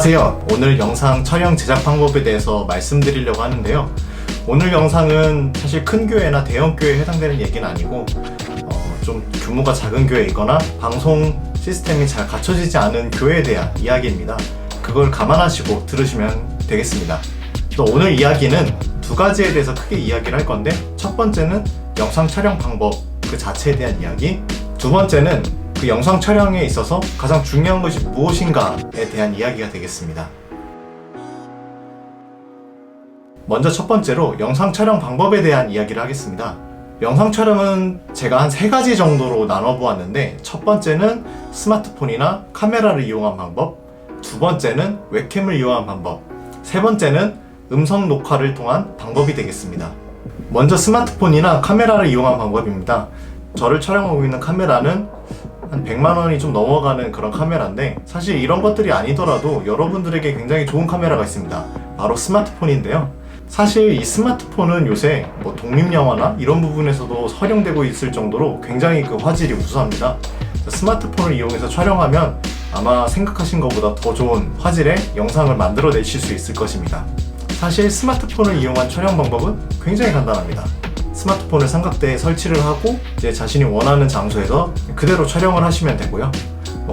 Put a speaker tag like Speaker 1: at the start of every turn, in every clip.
Speaker 1: 안녕하세요. 오늘 영상 촬영 제작 방법에 대해서 말씀드리려고 하는데요. 오늘 영상은 사실 큰 교회나 대형 교회에 해당되는 얘기는 아니고 좀 규모가 작은 교회이거나 방송 시스템이 잘 갖춰지지 않은 교회에 대한 이야기입니다. 그걸 감안하시고 들으시면 되겠습니다. 또 오늘 이야기는 두 가지에 대해서 크게 이야기를 할 건데, 첫 번째는 영상 촬영 방법 그 자체에 대한 이야기, 두 번째는 그 영상 촬영에 있어서 가장 중요한 것이 무엇인가에 대한 이야기가 되겠습니다. 먼저 첫 번째로 영상 촬영 방법에 대한 이야기를 하겠습니다. 영상 촬영은 제가 한 세 가지 정도로 나눠보았는데, 첫 번째는 스마트폰이나 카메라를 이용한 방법, 두 번째는 웹캠을 이용한 방법, 세 번째는 음성 녹화를 통한 방법이 되겠습니다. 먼저 스마트폰이나 카메라를 이용한 방법입니다. 저를 촬영하고 있는 카메라는 한 100만 원이 좀 넘어가는 그런 카메라인데, 사실 이런 것들이 아니더라도 여러분들에게 굉장히 좋은 카메라가 있습니다. 바로 스마트폰인데요. 사실 이 스마트폰은 요새 독립영화나 이런 부분에서도 활용되고 있을 정도로 굉장히 그 화질이 우수합니다. 스마트폰을 이용해서 촬영하면 아마 생각하신 것보다 더 좋은 화질의 영상을 만들어내실 수 있을 것입니다. 사실 스마트폰을 이용한 촬영 방법은 굉장히 간단합니다. 스마트폰을 삼각대에 설치를 하고 이제 자신이 원하는 장소에서 그대로 촬영을 하시면 되고요.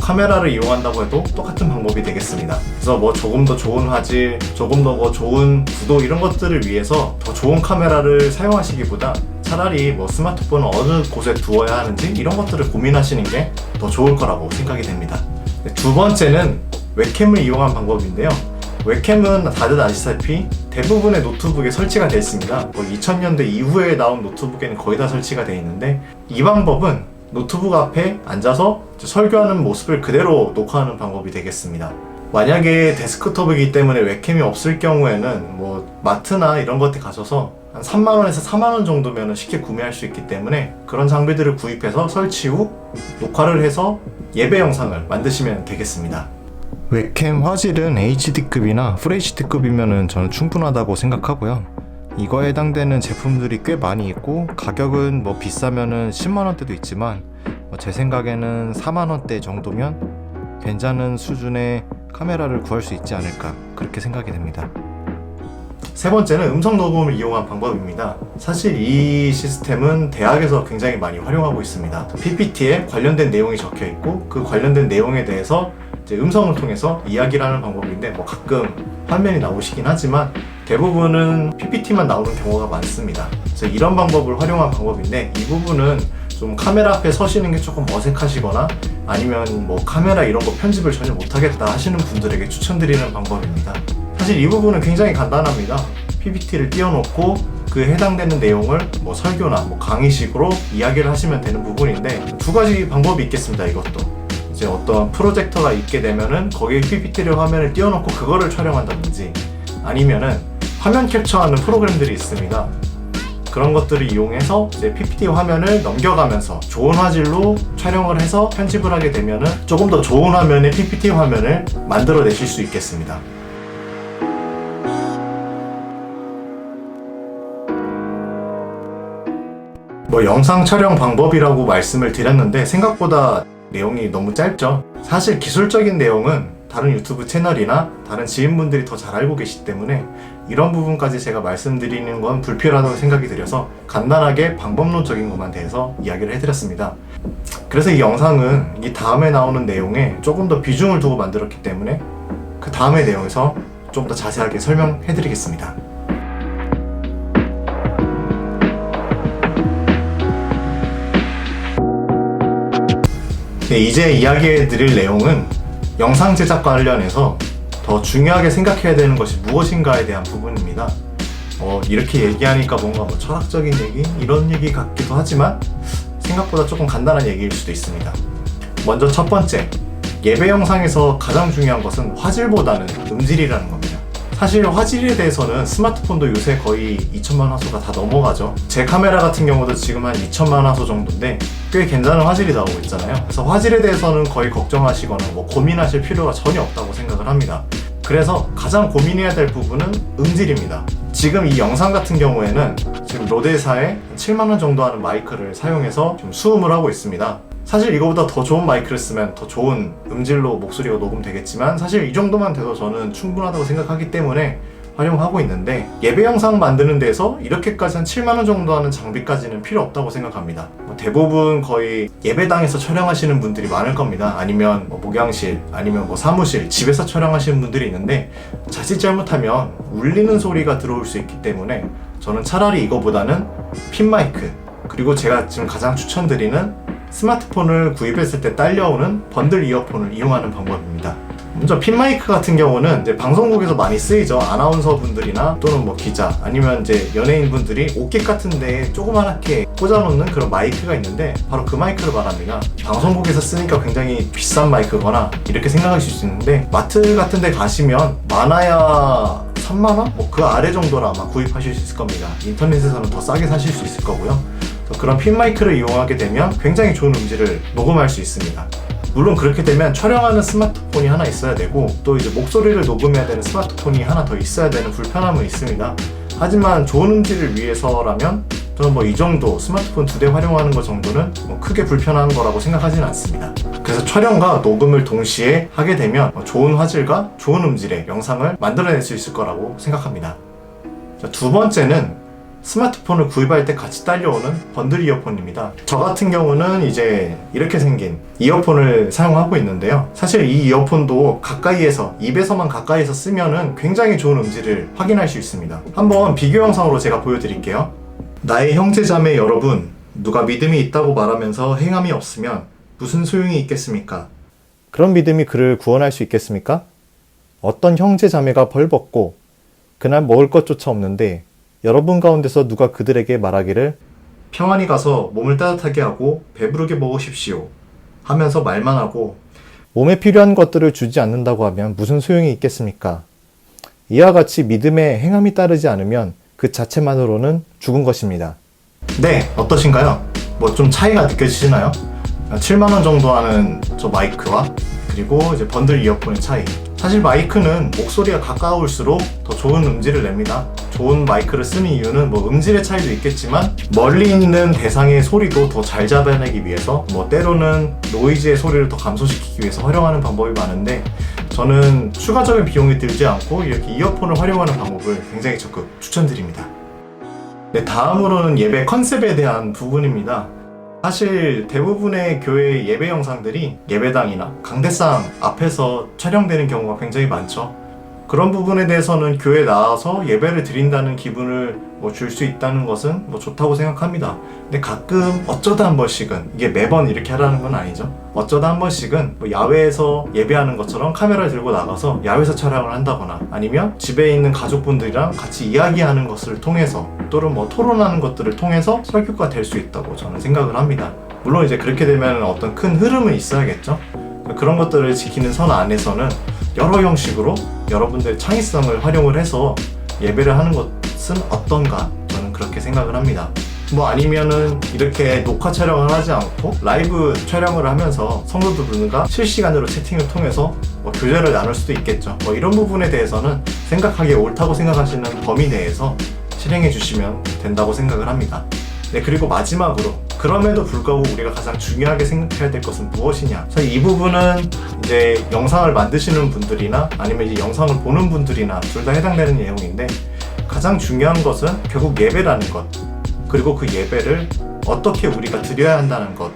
Speaker 1: 카메라를 이용한다고 해도 똑같은 방법이 되겠습니다. 그래서 조금 더 좋은 화질, 조금 더 좋은 구도 이런 것들을 위해서 더 좋은 카메라를 사용하시기보다 차라리 스마트폰을 어느 곳에 두어야 하는지 이런 것들을 고민하시는 게 더 좋을 거라고 생각이 됩니다. 두 번째는 웹캠을 이용한 방법인데요. 웹캠은 다들 아시다시피 대부분의 노트북에 설치가 되어 있습니다. 2000년대 이후에 나온 노트북에는 거의 다 설치가 되어 있는데, 이 방법은 노트북 앞에 앉아서 설교하는 모습을 그대로 녹화하는 방법이 되겠습니다. 만약에 데스크톱이기 때문에 웹캠이 없을 경우에는 마트나 이런 것에 가셔서 한 3만원에서 4만원 정도면 쉽게 구매할 수 있기 때문에 그런 장비들을 구입해서 설치 후 녹화를 해서 예배 영상을 만드시면 되겠습니다. 웹캠 화질은 HD급이나 FHD급이면 저는 충분하다고 생각하고요. 이거에 해당되는 제품들이 꽤 많이 있고, 가격은 비싸면은 10만원대도 있지만 제 생각에는 4만원대 정도면 괜찮은 수준의 카메라를 구할 수 있지 않을까, 그렇게 생각이 됩니다. 세 번째는 음성 녹음을 이용한 방법입니다. 사실 이 시스템은 대학에서 굉장히 많이 활용하고 있습니다. PPT에 관련된 내용이 적혀 있고, 그 관련된 내용에 대해서 이제 음성을 통해서 이야기를 하는 방법인데, 가끔 화면이 나오시긴 하지만 대부분은 PPT만 나오는 경우가 많습니다. 그래서 이런 방법을 활용한 방법인데, 이 부분은 좀 카메라 앞에 서시는 게 조금 어색하시거나 아니면 카메라 이런 거 편집을 전혀 못하겠다 하시는 분들에게 추천드리는 방법입니다. 사실 이 부분은 굉장히 간단합니다. PPT를 띄워놓고 그 해당되는 내용을 설교나 강의식으로 이야기를 하시면 되는 부분인데, 두 가지 방법이 있겠습니다. 이것도 이제 어떤 프로젝터가 있게 되면은 거기에 PPT를 화면을 띄워놓고 그거를 촬영한다든지, 아니면은 화면 캡처하는 프로그램들이 있습니다. 그런 것들을 이용해서 이제 PPT 화면을 넘겨가면서 좋은 화질로 촬영을 해서 편집을 하게 되면은 조금 더 좋은 화면의 PPT 화면을 만들어내실 수 있겠습니다. 영상 촬영 방법이라고 말씀을 드렸는데 생각보다 내용이 너무 짧죠. 사실 기술적인 내용은 다른 유튜브 채널이나 다른 지인분들이 더 잘 알고 계시기 때문에 이런 부분까지 제가 말씀드리는 건 불필요하다고 생각이 들어서 간단하게 방법론적인 것만 대해서 이야기를 해드렸습니다. 그래서 이 영상은 이 다음에 나오는 내용에 조금 더 비중을 두고 만들었기 때문에 그 다음의 내용에서 좀 더 자세하게 설명해드리겠습니다. 네, 이제 이야기해드릴 내용은 영상 제작 관련해서 더 중요하게 생각해야 되는 것이 무엇인가에 대한 부분입니다. 이렇게 얘기하니까 뭔가 철학적인 얘기? 이런 얘기 같기도 하지만 생각보다 조금 간단한 얘기일 수도 있습니다. 먼저 첫 번째, 예배 영상에서 가장 중요한 것은 화질보다는 음질이라는 겁니다. 사실 화질에 대해서는 스마트폰도 요새 거의 2천만 화소가 다 넘어가죠. 제 카메라 같은 경우도 지금 한 2천만 화소 정도인데 꽤 괜찮은 화질이 나오고 있잖아요. 그래서 화질에 대해서는 거의 걱정하시거나 고민하실 필요가 전혀 없다고 생각을 합니다. 그래서 가장 고민해야 될 부분은 음질입니다. 지금 이 영상 같은 경우에는 지금 로데사에 7만원 정도 하는 마이크를 사용해서 좀 수음을 하고 있습니다. 사실 이거보다 더 좋은 마이크를 쓰면 더 좋은 음질로 목소리가 녹음되겠지만 사실 이 정도만 돼도 저는 충분하다고 생각하기 때문에 활용하고 있는데, 예배 영상 만드는 데서 이렇게까지 한 7만원 정도 하는 장비까지는 필요 없다고 생각합니다. 대부분 거의 예배당에서 촬영하시는 분들이 많을 겁니다. 아니면 목양실, 아니면 사무실, 집에서 촬영하시는 분들이 있는데 자칫 잘못하면 울리는 소리가 들어올 수 있기 때문에 저는 차라리 이거보다는 핀 마이크, 그리고 제가 지금 가장 추천드리는 스마트폰을 구입했을 때 딸려오는 번들 이어폰을 이용하는 방법입니다. 먼저 핀 마이크 같은 경우는 이제 방송국에서 많이 쓰이죠. 아나운서 분들이나 또는 기자, 아니면 이제 연예인 분들이 옷깃 같은 데에 조그맣게 꽂아놓는 그런 마이크가 있는데 바로 그 마이크를 말합니다. 방송국에서 쓰니까 굉장히 비싼 마이크거나 이렇게 생각하실 수 있는데, 마트 같은 데 가시면 많아야 3만원? 그 아래 정도로 아마 구입하실 수 있을 겁니다. 인터넷에서는 더 싸게 사실 수 있을 거고요. 그런 핀 마이크를 이용하게 되면 굉장히 좋은 음질을 녹음할 수 있습니다. 물론 그렇게 되면 촬영하는 스마트폰이 하나 있어야 되고, 또 이제 목소리를 녹음해야 되는 스마트폰이 하나 더 있어야 되는 불편함은 있습니다. 하지만 좋은 음질을 위해서라면 저는 이 정도 스마트폰 2대 활용하는 것 정도는 크게 불편한 거라고 생각하지는 않습니다. 그래서 촬영과 녹음을 동시에 하게 되면 좋은 화질과 좋은 음질의 영상을 만들어낼 수 있을 거라고 생각합니다. 자, 두 번째는 스마트폰을 구입할 때 같이 딸려오는 번들 이어폰입니다. 저 같은 경우는 이제 이렇게 생긴 이어폰을 사용하고 있는데요. 사실 이 이어폰도 가까이에서, 입에서만 가까이에서 쓰면은 굉장히 좋은 음질을 확인할 수 있습니다. 한번 비교 영상으로 제가 보여드릴게요. 나의 형제자매 여러분, 누가 믿음이 있다고 말하면서 행함이 없으면 무슨 소용이 있겠습니까? 그런 믿음이 그를 구원할 수 있겠습니까? 어떤 형제자매가 벌벗고 그날 먹을 것조차 없는데 여러분 가운데서 누가 그들에게 말하기를 평안히 가서 몸을 따뜻하게 하고 배부르게 먹으십시오 하면서 말만 하고 몸에 필요한 것들을 주지 않는다고 하면 무슨 소용이 있겠습니까? 이와 같이 믿음에 행함이 따르지 않으면 그 자체만으로는 죽은 것입니다. 네, 어떠신가요? 좀 차이가 느껴지시나요? 7만원 정도 하는 저 마이크와 그리고 이제 번들 이어폰의 차이. 사실 마이크는 목소리가 가까울수록 더 좋은 음질을 냅니다. 좋은 마이크를 쓰는 이유는 음질의 차이도 있겠지만 멀리 있는 대상의 소리도 더 잘 잡아내기 위해서, 때로는 노이즈의 소리를 더 감소시키기 위해서 활용하는 방법이 많은데, 저는 추가적인 비용이 들지 않고 이렇게 이어폰을 활용하는 방법을 굉장히 적극 추천드립니다. 네, 다음으로는 예배 컨셉에 대한 부분입니다. 사실 대부분의 교회 예배 영상들이 예배당이나 강대상 앞에서 촬영되는 경우가 굉장히 많죠. 그런 부분에 대해서는 교회에 나와서 예배를 드린다는 기분을 줄 수 있다는 것은 좋다고 생각합니다. 근데 가끔 어쩌다 한 번씩은, 이게 매번 이렇게 하라는 건 아니죠. 어쩌다 한 번씩은 야외에서 예배하는 것처럼 카메라를 들고 나가서 야외에서 촬영을 한다거나, 아니면 집에 있는 가족분들이랑 같이 이야기하는 것을 통해서, 또는 토론하는 것들을 통해서 설교가 될 수 있다고 저는 생각을 합니다. 물론 이제 그렇게 되면 어떤 큰 흐름은 있어야겠죠. 그런 것들을 지키는 선 안에서는 여러 형식으로 여러분들의 창의성을 활용을 해서 예배를 하는 것은 어떤가, 저는 그렇게 생각을 합니다. 아니면은 이렇게 녹화 촬영을 하지 않고 라이브 촬영을 하면서 성도들과 실시간으로 채팅을 통해서 교제를 나눌 수도 있겠죠. 이런 부분에 대해서는 생각하기에 옳다고 생각하시는 범위 내에서 실행해 주시면 된다고 생각을 합니다. 네, 그리고 마지막으로, 그럼에도 불구하고 우리가 가장 중요하게 생각해야 될 것은 무엇이냐. 사실 이 부분은 이제 영상을 만드시는 분들이나 아니면 이제 영상을 보는 분들이나 둘 다 해당되는 내용인데, 가장 중요한 것은 결국 예배라는 것, 그리고 그 예배를 어떻게 우리가 드려야 한다는 것,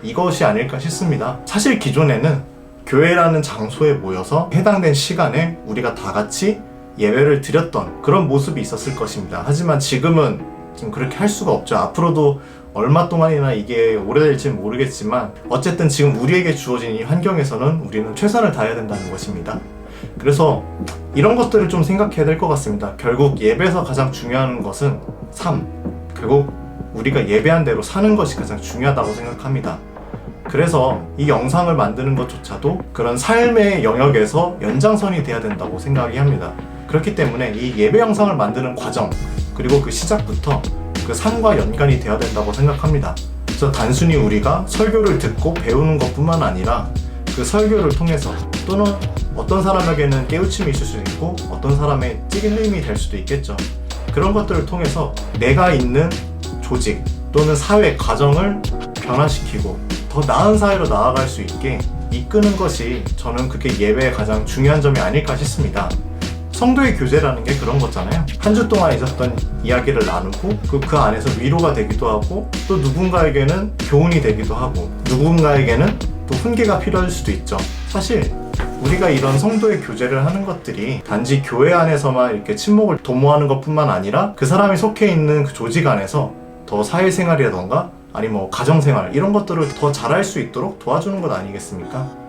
Speaker 1: 이것이 아닐까 싶습니다. 사실 기존에는 교회라는 장소에 모여서 해당된 시간에 우리가 다 같이 예배를 드렸던 그런 모습이 있었을 것입니다. 하지만 지금은 지금 그렇게 할 수가 없죠. 앞으로도 얼마 동안이나 이게 오래될지는 모르겠지만 어쨌든 지금 우리에게 주어진 이 환경에서는 우리는 최선을 다해야 된다는 것입니다. 그래서 이런 것들을 좀 생각해야 될 것 같습니다. 결국 예배에서 가장 중요한 것은 삶, 결국 우리가 예배한 대로 사는 것이 가장 중요하다고 생각합니다. 그래서 이 영상을 만드는 것조차도 그런 삶의 영역에서 연장선이 돼야 된다고 생각이 합니다. 그렇기 때문에 이 예배 영상을 만드는 과정, 그리고 그 시작부터 그 삶과 연관이 되어야 된다고 생각합니다. 그래서 단순히 우리가 설교를 듣고 배우는 것뿐만 아니라 그 설교를 통해서, 또는 어떤 사람에게는 깨우침이 있을 수도 있고 어떤 사람의 찔림이 될 수도 있겠죠. 그런 것들을 통해서 내가 있는 조직 또는 사회 과정을 변화시키고 더 나은 사회로 나아갈 수 있게 이끄는 것이 저는 그게 예배의 가장 중요한 점이 아닐까 싶습니다. 성도의 교제라는 게 그런 거잖아요. 한 주 동안 있었던 이야기를 나누고 그 안에서 위로가 되기도 하고 또 누군가에게는 교훈이 되기도 하고 누군가에게는 또 훈계가 필요할 수도 있죠. 사실 우리가 이런 성도의 교제를 하는 것들이 단지 교회 안에서만 이렇게 친목을 도모하는 것뿐만 아니라 그 사람이 속해 있는 그 조직 안에서 더 사회생활이라던가 아니면 뭐 가정생활 이런 것들을 더 잘할 수 있도록 도와주는 것 아니겠습니까?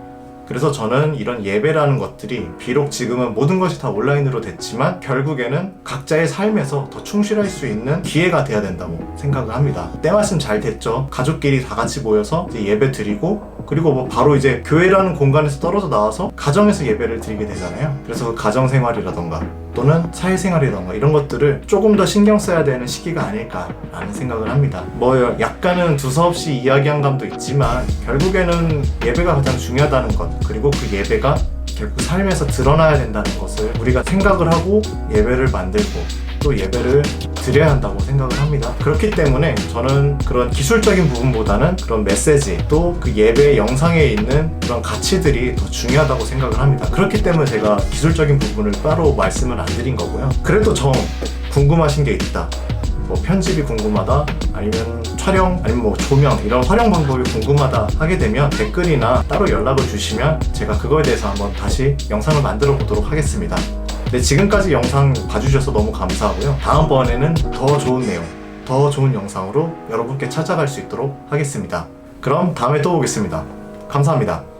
Speaker 1: 그래서 저는 이런 예배라는 것들이 비록 지금은 모든 것이 다 온라인으로 됐지만 결국에는 각자의 삶에서 더 충실할 수 있는 기회가 돼야 된다고 생각을 합니다. 때마침 잘 됐죠. 가족끼리 다 같이 모여서 이제 예배 드리고 그리고 뭐 바로 이제 교회라는 공간에서 떨어져 나와서 가정에서 예배를 드리게 되잖아요. 그래서 그 가정생활이라던가 또는 사회생활이라던가 이런 것들을 조금 더 신경 써야 되는 시기가 아닐까라는 생각을 합니다. 뭐 약간은 두서없이 이야기한 감도 있지만 결국에는 예배가 가장 중요하다는 것 그리고 그 예배가 결국 삶에서 드러나야 된다는 것을 우리가 생각을 하고 예배를 만들고 또 예배를 드려야 한다고 생각을 합니다. 그렇기 때문에 저는 그런 기술적인 부분보다는 그런 메시지 또 그 예배 영상에 있는 그런 가치들이 더 중요하다고 생각을 합니다. 그렇기 때문에 제가 기술적인 부분을 따로 말씀을 안 드린 거고요. 그래도 궁금하신 게 있다. 뭐 편집이 궁금하다 아니면 촬영 아니면 뭐 조명 이런 활용 방법이 궁금하다 하게 되면 댓글이나 따로 연락을 주시면 제가 그거에 대해서 한번 다시 영상을 만들어 보도록 하겠습니다. 네, 지금까지 영상 봐주셔서 너무 감사하고요. 다음번에는 더 좋은 내용, 더 좋은 영상으로 여러분께 찾아갈 수 있도록 하겠습니다. 그럼 다음에 또 오겠습니다. 감사합니다.